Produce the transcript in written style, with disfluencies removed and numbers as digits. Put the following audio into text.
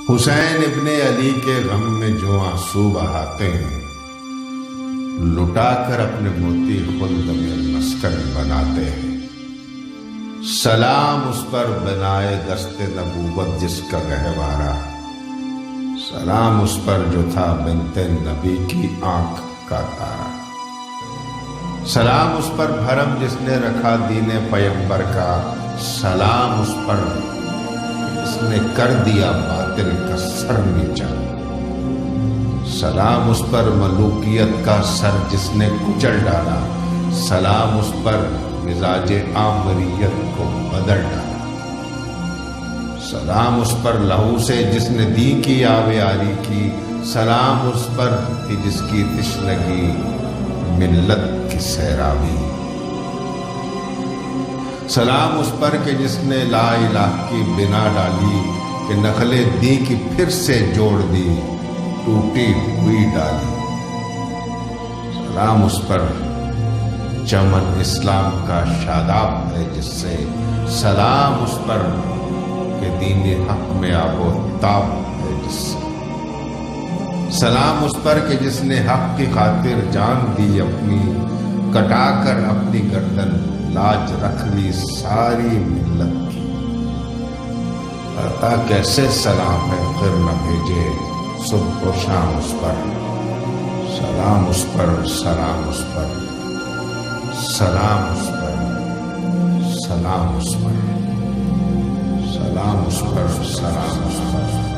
حسین ابن علی کے غم میں جو آنسو بہاتے ہیں، لٹا کر اپنے موتی خلد میں مسکن بناتے ہیں۔ سلام اس پر بنائے دست نبوت جس کا گہوارہ، سلام اس پر جو تھا بنت نبی کی آنکھ کا تارا، سلام اس پر بھرم جس نے رکھا دین پیغمبر کا، سلام اس پر جس نے کر دیا باطل کا سر نیچا، سلام اس پر ملوکیت کا سر جس نے کچل ڈالا، سلام اس پر مزاج آمریت کو بدل ڈالا، سلام اس پر لہو سے جس نے دین کی آبیاری کی، سلام اس پر کہ جس کی تشنگی ملت کی سیرابی، سلام اس پر کہ جس نے لا الہ کی بنا ڈالی، کہ نخل دی کی پھر سے جوڑ دی ٹوٹی ہوئی ڈالی، سلام اس پر چمن اسلام کا شاداب ہے جس سے، سلام اس پر کہ دین حق میں آب و تاب ہے جس سے، سلام اس پر کہ جس نے حق کی خاطر جان دی اپنی، کٹا کر اپنی گردن لاج رکھ لی ساری ملت کی، عطا کیسے سلام ہے پھر نہ بھیجے صبح و شام اس پر، سلام اس پر، سلام اس پر، سلام اس پر، سلام اس پر، سلام اس پر، سلام اس پر۔